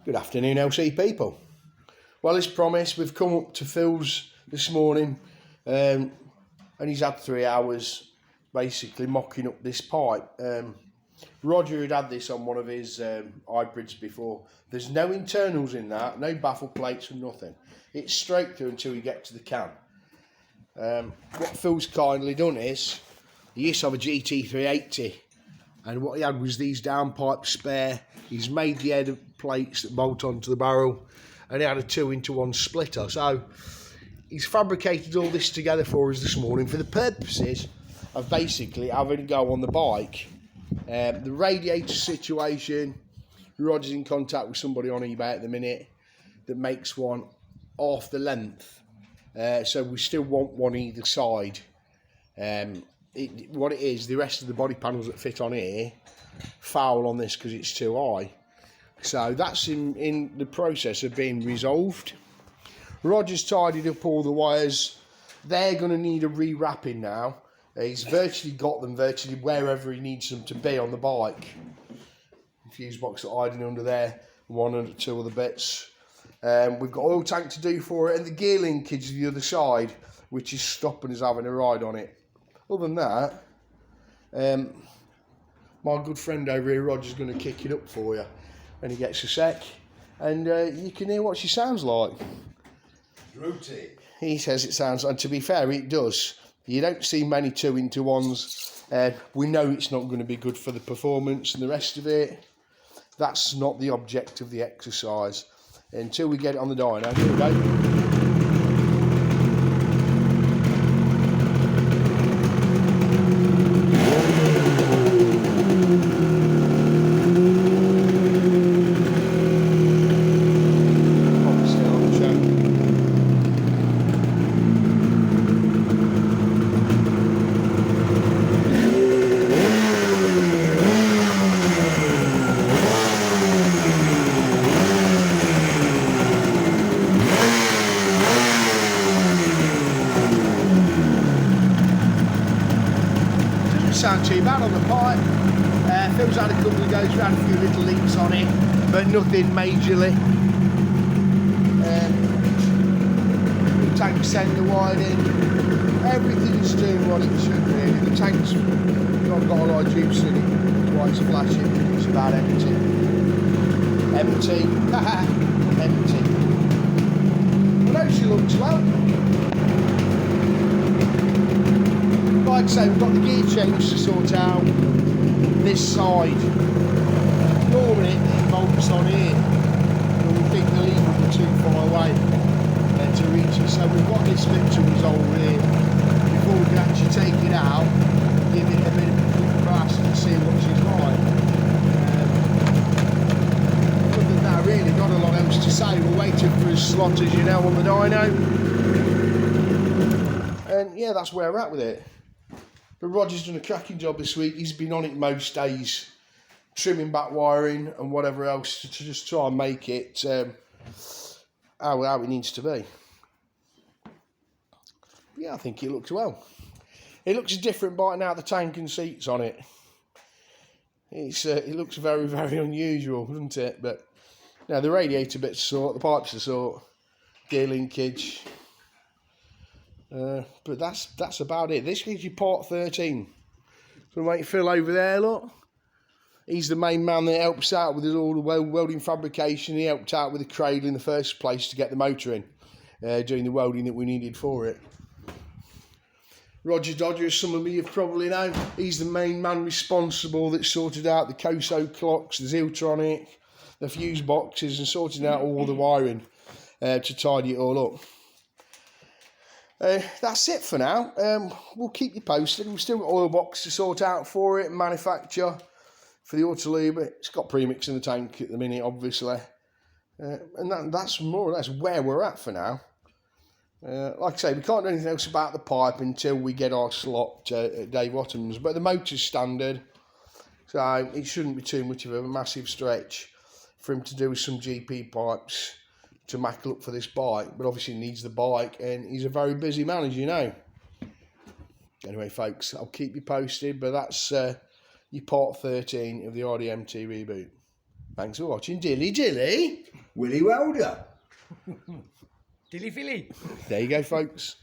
Good afternoon, LC people. Well, as promised, we've come up to Phil's this morning and he's had 3 hours basically mocking up this pipe. Roger had this on one of his hybrids before. There's no internals in that, no baffle plates or nothing. It's straight through until you get to the can. What Phil's kindly done is, he used to have a GT380 and what he had was these downpipe spare. He's made the head plates that bolt onto the barrel and he had a 2-into-1 splitter. So he's fabricated all this together for us this morning for the purposes of basically having a go on the bike. The radiator situation, Roger's in contact with somebody on eBay at the minute that makes one half the length. So we still want one either side. What it is, the rest of the body panels that fit on here foul on this because it's too high. So that's in the process of being resolved. Roger's tidied up all the wires. They're going to need a re-wrapping now. He's virtually got them virtually wherever he needs them to be on the bike. Fuse box hiding under there, one and two other bits. We've got oil tank to do for it and the gear linkage the other side, which is stopping us having a ride on it. Other than that, my good friend over here, Roger's going to kick it up for you when he gets a sec, and you can hear what she sounds like. Rooty. He says it sounds, and to be fair, it does. You don't see many 2-into-1s. We know it's not going to be good for the performance and the rest of it. That's not the object of the exercise. Until we get it on the dyno, here we go. Sound too bad on the pipe. Phil's had a couple of goes, we had a few little leaks on it, but nothing majorly. Tank sender wiring, everything's doing what it should really. The tank's not got a lot of juice in it, that's why it's flashing. It's about empty. Empty, empty. I know she looks well. Like I say, we've got the gear change to sort out this side. Normally it bolts on here, but we think the lever will be too far away to reach it. So we've got this bit to resolve here before we can actually take it out, give it a bit of a quick blast and see what she's like. Other than that, really not a lot else to say. We're waiting for his slot, as you know, on the dyno. And yeah, that's where we're at with it. But Roger's done a cracking job this week. He's been on it most days, trimming back wiring and whatever else to just try and make it how it needs to be. Yeah, I think it looks well. It looks a different bike now, the tank and seats on it. It looks very, very unusual, doesn't it? But now the radiator bit's sort, the pipes are sort, gear linkage. But that's about it. This is your part 13. So mate Phil over there, look. He's the main man that helps out with all the welding fabrication. He helped out with the cradle in the first place to get the motor in, doing the welding that we needed for it. Roger Dodger, as some of you probably know, he's the main man responsible that sorted out the COSO clocks, the Ziltronic, the fuse boxes, and sorting out all the wiring to tidy it all up. That's it for now. We'll keep you posted. We've still got oil box to sort out for it and manufacture for the Autolube. It's got premix in the tank at the minute, obviously. And that's more or less where we're at for now. Like I say, we can't do anything else about the pipe until we get our slot at Dave Ottom's. But the motor's standard, so it shouldn't be too much of a massive stretch for him to do some GP pipes to mackle up for this bike, but obviously he needs the bike and he's a very busy man, as you know. Anyway folks, I'll keep you posted, but that's your part 13 of the RDMT reboot. Thanks for watching. Dilly dilly. Willy Welder. Dilly Philly. There you go, folks.